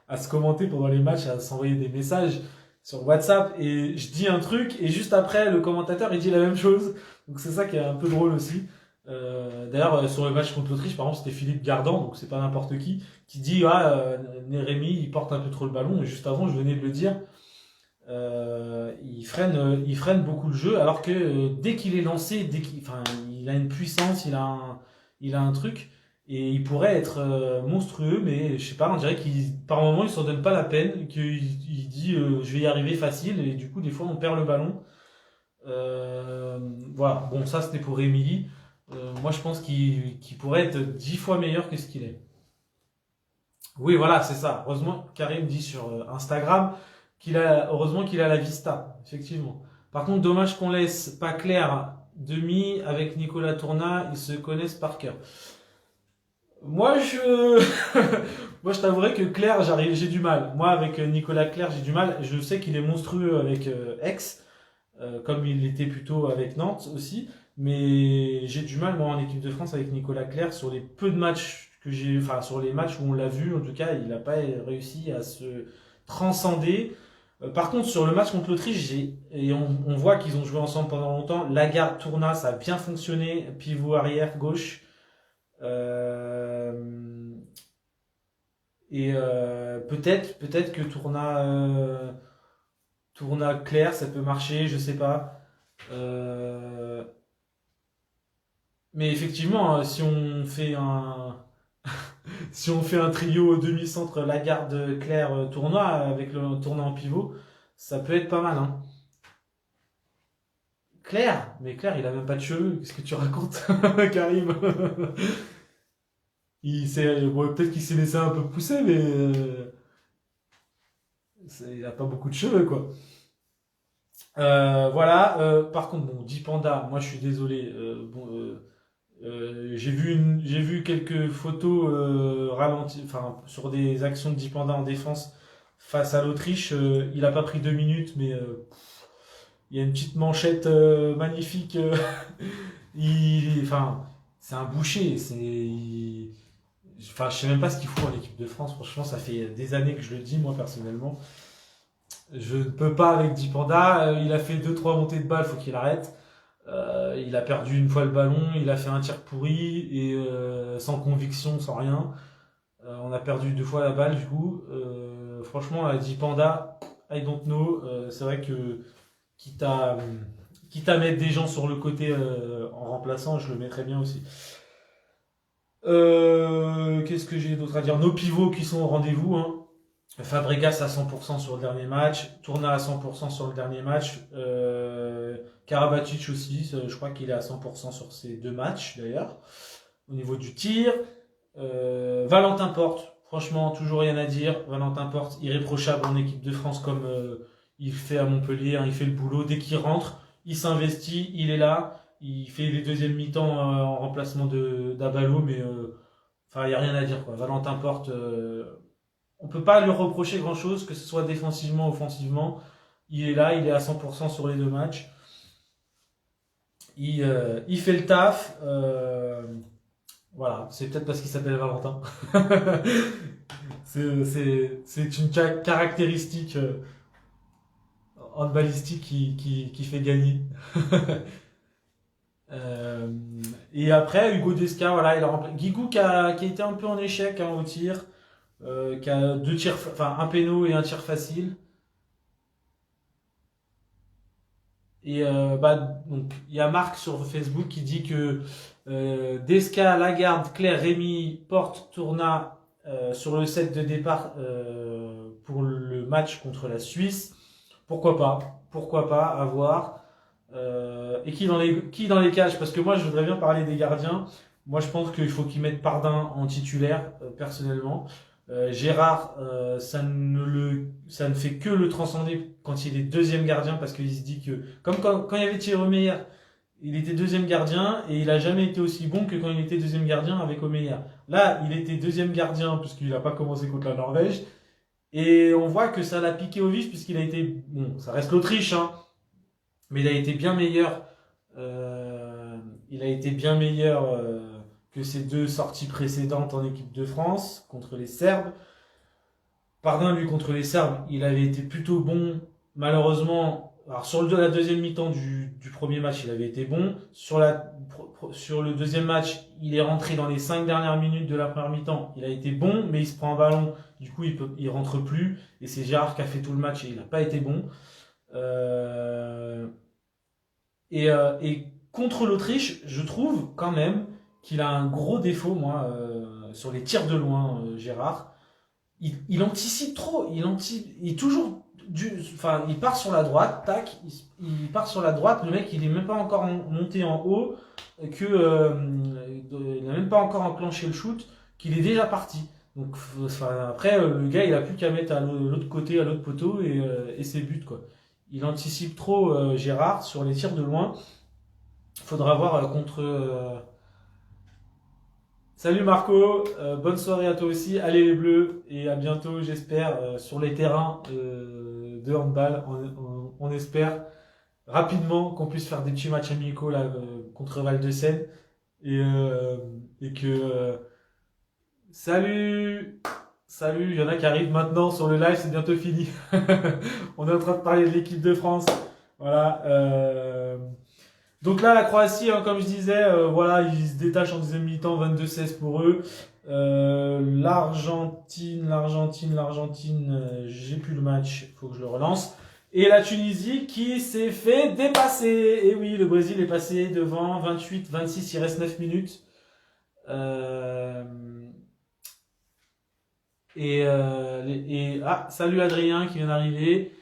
à se commenter pendant les matchs, à s'envoyer des messages sur WhatsApp, et je dis un truc et juste après le commentateur il dit la même chose. Donc c'est ça qui est un peu drôle aussi. D'ailleurs, sur le match contre l'Autriche, par exemple, c'était Philippe Gardan, donc c'est pas n'importe qui dit Rémi, il porte un peu trop le ballon. Et juste avant, je venais de le dire, il freine beaucoup le jeu, alors que dès qu'il est lancé, il a une puissance, il a un truc, et il pourrait être monstrueux, mais je sais pas, on dirait qu'il, par moment, il s'en donne pas la peine, qu'il dit je vais y arriver facile, et du coup, des fois, on perd le ballon. Voilà, bon, ça c'était pour Rémi. Moi, je pense qu'il pourrait être 10 fois meilleur que ce qu'il est. Oui, voilà, c'est ça. Heureusement, Karim dit sur Instagram heureusement qu'il a la vista, effectivement. Par contre, dommage qu'on laisse pas clair demi avec Nicolas Tourna, ils se connaissent par cœur. Moi, moi, je t'avouerais que Claire, j'ai du mal. Moi, avec Nicolas Claire, j'ai du mal. Je sais qu'il est monstrueux avec Aix, comme il était plutôt avec Nantes aussi. Mais j'ai du mal, moi, en équipe de France, avec Nicolas Claire, sur les peu de matchs que j'ai, enfin, sur les matchs où on l'a vu, en tout cas, il n'a pas réussi à se transcender. Par contre, sur le match contre l'Autriche, et on voit qu'ils ont joué ensemble pendant longtemps. Lagarde, Tourna, ça a bien fonctionné. Pivot arrière, gauche. Euh, peut-être que Tourna clair, ça peut marcher, je sais pas. Euh, mais effectivement, si on fait un trio demi-centre Lagarde, Claire, Tournois avec le tournoi en pivot, ça peut être pas mal, hein. Claire, mais Claire, il a même pas de cheveux. Qu'est-ce que tu racontes, Karim? Bon, peut-être qu'il s'est laissé un peu pousser, mais il a pas beaucoup de cheveux, quoi. Voilà. Par contre, bon, Dipanda, moi je suis désolé. J'ai vu quelques photos ralenties, enfin sur des actions de Dipanda en défense face à l'Autriche. Il a pas pris 2 minutes, mais il y a une petite manchette magnifique. Enfin, c'est un boucher. Enfin, je sais même pas ce qu'il faut en équipe de France. Franchement, ça fait des années que je le dis, moi personnellement. Je ne peux pas avec Dipanda. Il a fait deux trois montées de balles, faut qu'il arrête. Il a perdu une fois le ballon, il a fait un tir pourri et sans conviction, sans rien. On a perdu deux fois la balle du coup. Franchement, a dit Panda, I don't know. C'est vrai que quitte à, quitte à mettre des gens sur le côté en remplaçant, je le mettrais bien aussi. Qu'est-ce que j'ai d'autre à dire? Nos pivots qui sont au rendez-vous, hein. Fabregas à 100% sur le dernier match, Tourna à 100% sur le dernier match, Karabatic aussi, je crois qu'il est à 100% sur ces deux matchs d'ailleurs, au niveau du tir. Valentin Porte, franchement, toujours rien à dire. Valentin Porte, irréprochable en équipe de France comme il fait à Montpellier, hein, il fait le boulot. Dès qu'il rentre, il s'investit, il est là, il fait les deuxièmes mi-temps en remplacement d'Abalo, mais enfin, il n'y a rien à dire, quoi. Valentin Porte. On peut pas lui reprocher grand chose, que ce soit défensivement ou offensivement. Il est là, il est à 100% sur les deux matchs. Il fait le taf. Voilà, c'est peut-être parce qu'il s'appelle Valentin. C'est une caractéristique handballistique qui fait gagner. Euh, et après, Hugo Desca, voilà, il a remplacé. Guigou qui a été un peu en échec hein, au tir, qui a deux tirs, enfin un péno et un tir facile. Et donc il y a Marc sur Facebook qui dit que Desca, Lagarde, Claire, Rémy, Porte, Tourna sur le set de départ pour le match contre la Suisse. Pourquoi pas, à voir. Et qui dans les cages? Parce que moi je voudrais bien parler des gardiens. Moi je pense qu'il faut qu'ils mettent Pardin en titulaire, personnellement. Gérard, ça ne fait que le transcender quand il est deuxième gardien parce qu'il se dit que, comme quand il y avait Thierry Omeyer, il était deuxième gardien et il a jamais été aussi bon que quand il était deuxième gardien avec Omeyer. Là, il était deuxième gardien puisqu'il n'a pas commencé contre la Norvège et on voit que ça l'a piqué au vif puisqu'il a été, bon, ça reste l'Autriche, hein, mais il a été bien meilleur. Il a été bien meilleur que ses deux sorties précédentes en équipe de France contre les Serbes. Pardon, lui, contre les Serbes, il avait été plutôt bon. Malheureusement, alors sur la deuxième mi-temps du premier match, il avait été bon. Sur le deuxième match, il est rentré dans les 5 dernières minutes de la première mi-temps. Il a été bon, mais il se prend un ballon. Du coup, il rentre plus. Et c'est Gérard qui a fait tout le match et il n'a pas été bon. Euh, et contre l'Autriche, je trouve quand même qu'il a un gros défaut, moi, sur les tirs de loin, Gérard. Il anticipe trop. Il est toujours enfin, il part sur la droite, tac, il part sur la droite. Le mec, il est même pas encore monté en haut, il n'a même pas encore enclenché le shoot, qu'il est déjà parti. Donc, enfin, après, le gars, il a plus qu'à mettre à l'autre côté, à l'autre poteau, et c'est but, quoi. Il anticipe trop Gérard sur les tirs de loin. Faudra voir contre. Salut Marco, bonne soirée à toi aussi. Allez les Bleus et à bientôt, j'espère, sur les terrains de handball. On espère rapidement qu'on puisse faire des petits matchs amicaux là, contre Val de Seine et que salut, salut. Il y en a qui arrivent maintenant sur le live, c'est bientôt fini. On est en train de parler de l'équipe de France. Voilà. Donc là, la Croatie, hein, comme je disais, voilà, ils se détachent en deuxième mi-temps, 22-16 pour eux. L'Argentine, j'ai plus le match, faut que je le relance. Et la Tunisie qui s'est fait dépasser. Et oui, le Brésil est passé devant 28-26, il reste 9 minutes. Euh, salut Adrien qui vient d'arriver.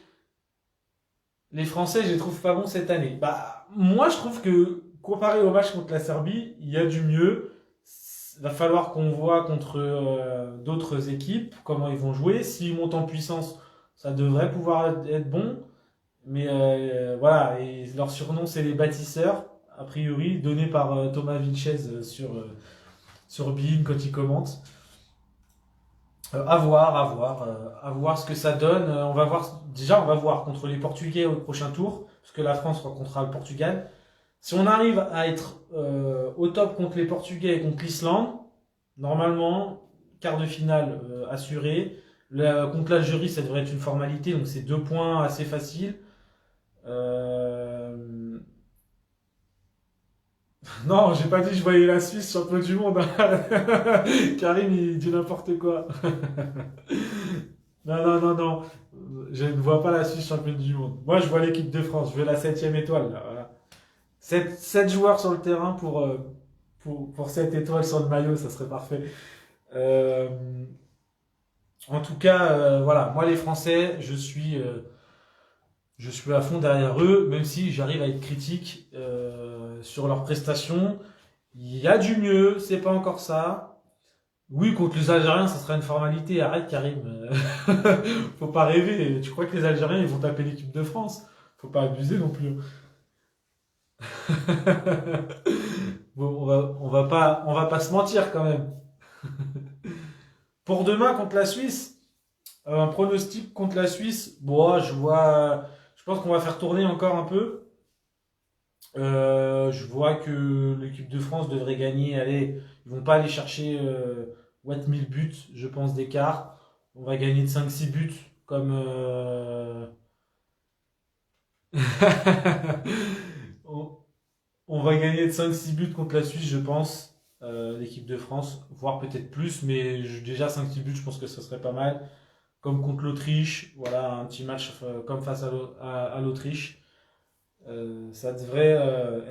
Les Français, je les trouve pas bons cette année. Bah, moi, je trouve que comparé au match contre la Serbie, il y a du mieux. Il va falloir qu'on voit contre d'autres équipes comment ils vont jouer. S'ils montent en puissance, ça devrait pouvoir être bon. Mais voilà, et leur surnom, c'est les bâtisseurs, a priori, donné par Thomas Vilches sur Bein quand il commente. À voir ce que ça donne. On va voir, déjà, on va voir contre les Portugais au prochain tour, parce que la France rencontrera le Portugal. Si on arrive à être au top contre les Portugais et contre l'Islande, normalement, quart de finale assuré. Contre l'Algérie, ça devrait être une formalité, donc c'est 2 points assez faciles. Euh, Non, j'ai pas dit que je voyais la Suisse champion du monde, hein. Karim, il dit n'importe quoi. Non, non, non, non. Je ne vois pas la Suisse championne du monde. Moi, je vois l'équipe de France. Je veux la septième étoile, là. Voilà. 7 joueurs sur le terrain pour 7 étoiles sur le maillot, ça serait parfait. Euh, En tout cas, voilà. Moi, les Français, je suis à fond derrière eux, même si j'arrive à être critique sur leurs prestations. Il y a du mieux, c'est pas encore ça. Oui, contre les Algériens, ça sera une formalité. Arrête, Karim. Faut pas rêver. Tu crois que les Algériens, ils vont taper l'équipe de France? Faut pas abuser non plus. Bon, on va pas se mentir quand même. Pour demain contre la Suisse, un pronostic contre la Suisse. Bon, je pense qu'on va faire tourner encore un peu. Je vois que l'équipe de France devrait gagner. Allez, ils vont pas aller chercher 1000 buts, je pense, d'écart. On va gagner de 5-6 buts, comme on, on va gagner de 5-6 buts contre la Suisse, je pense, l'équipe de France, voire peut-être plus, mais déjà 5-6 buts, je pense que ce serait pas mal. Comme contre l'Autriche, voilà, un petit match comme face à l'Autriche. Ça devrait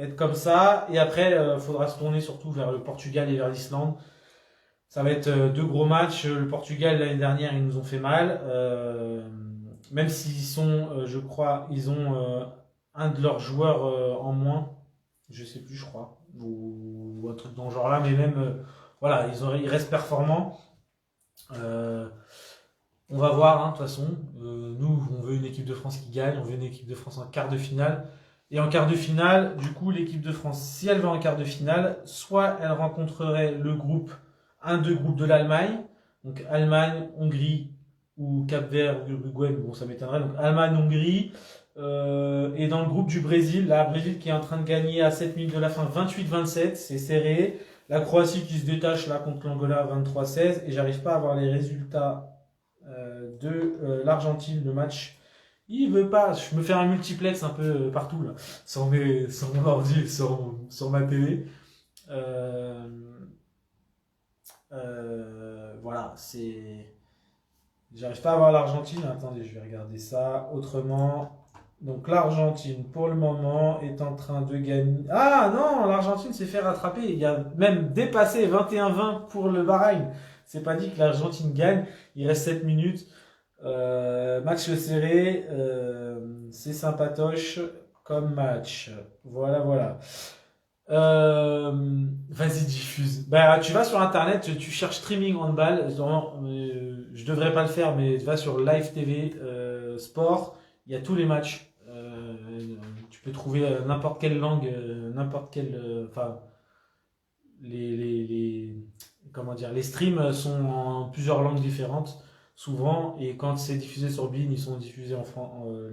être comme ça. Et après, il faudra se tourner surtout vers le Portugal et vers l'Islande. Ça va être 2 gros matchs. Le Portugal, l'année dernière, ils nous ont fait mal. Même s'ils sont, je crois, ils ont un de leurs joueurs en moins. Je sais plus, je crois. Ou un truc dans ce genre-là. Mais même, voilà, ils restent performants. Euh, on va voir, hein, de toute façon. Nous, on veut une équipe de France qui gagne. On veut une équipe de France en quart de finale. Et en quart de finale, du coup, l'équipe de France, si elle va en quart de finale, soit elle rencontrerait un deux groupes de l'Allemagne, donc Allemagne, Hongrie ou Cap-Vert ou Uruguay, mais bon, ça m'étonnerait. Donc Allemagne, Hongrie, et dans le groupe du Brésil, là, Brésil qui est en train de gagner à 7 minutes de la fin, 28-27, c'est serré. La Croatie qui se détache là contre l'Angola, 23-16, et j'arrive pas à avoir les résultats de l'Argentine, le match. Il veut pas. Je me fais un multiplex un peu partout là, sur mon ordi, sur ma télé. Euh, voilà, c'est. J'arrive pas à voir l'Argentine. Attendez, je vais regarder ça autrement. Donc l'Argentine, pour le moment, est en train de gagner. Ah non, l'Argentine s'est fait rattraper. Il y a même dépassé 21-20 pour le Bahreïn. C'est pas dit que l'Argentine gagne. Il reste 7 minutes. Match serré, c'est sympatoche comme match. Voilà, voilà. Vas-y, diffuse. Bah, tu vas sur internet, tu cherches streaming handball. Je devrais pas le faire, mais tu vas sur Live TV Sport. Il y a tous les matchs. Tu peux trouver n'importe quelle langue, n'importe quelle. Enfin, les comment dire, les streams sont en plusieurs langues différentes, souvent, et quand c'est diffusé sur Bein, ils sont diffusés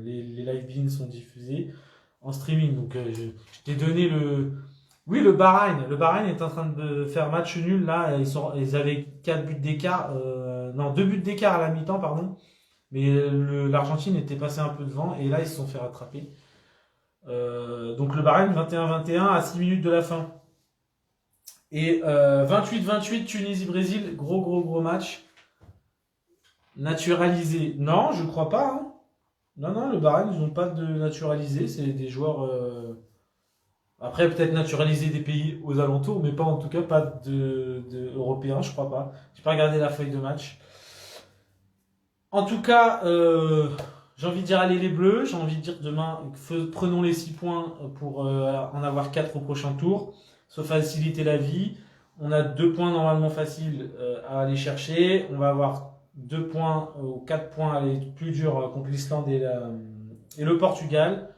les live Bein sont diffusés en streaming. Donc, je t'ai donné le. Oui, le Bahreïn. Le Bahreïn est en train de faire match nul là. Ils avaient 4 buts d'écart. Non, 2 buts d'écart à la mi-temps, pardon. Mais l'Argentine était passée un peu devant et là ils se sont fait rattraper. Donc le Bahreïn 21-21 à 6 minutes de la fin. Et 28-28 Tunisie-Brésil, gros match. Naturalisé. Non, je crois pas. Hein. Non, le Bahreïn, ils n'ont pas de naturalisé. C'est des joueurs. Après, peut-être naturalisés des pays aux alentours, mais pas en tout cas pas de européens, je crois pas. J'ai pas regardé la feuille de match. En tout cas, j'ai envie de dire allez les Bleus. J'ai envie de dire demain, prenons les 6 points pour en avoir 4 au prochain tour. Se faciliter la vie. On a 2 points normalement faciles à aller chercher. On va avoir 2 points ou 4 points à aller plus dur contre l'Islande et le Portugal.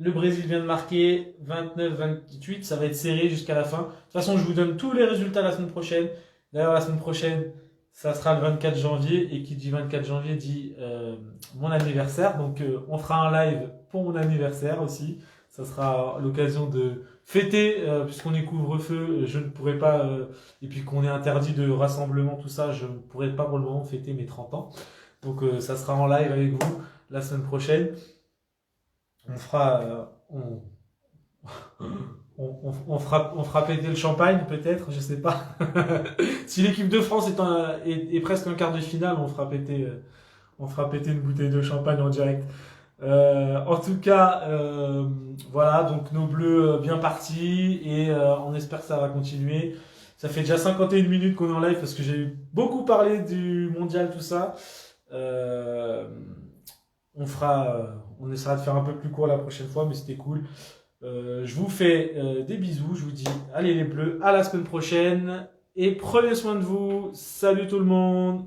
Le Brésil vient de marquer 29-28. Ça va être serré jusqu'à la fin. De toute façon, je vous donne tous les résultats la semaine prochaine. D'ailleurs, la semaine prochaine, ça sera le 24 janvier. Et qui dit 24 janvier dit mon anniversaire. Donc, on fera un live pour mon anniversaire aussi. Ça sera l'occasion de fêter, puisqu'on est couvre-feu. Je ne pourrai pas, et puis qu'on est interdit de rassemblement, tout ça, je ne pourrai pas pour le moment fêter mes 30 ans. Donc, ça sera en live avec vous la semaine prochaine. On fera. On fera péter le champagne, peut-être, je sais pas. Si l'équipe de France est presque en quart de finale, on fera péter une bouteille de champagne en direct. En tout cas, voilà, donc nos bleus bien partis et on espère que ça va continuer. Ça fait déjà 51 minutes qu'on est en live parce que j'ai beaucoup parlé du mondial, tout ça. On essaiera de faire un peu plus court la prochaine fois, mais c'était cool. Je vous fais des bisous, je vous dis allez les bleus, à la semaine prochaine et prenez soin de vous. Salut tout le monde.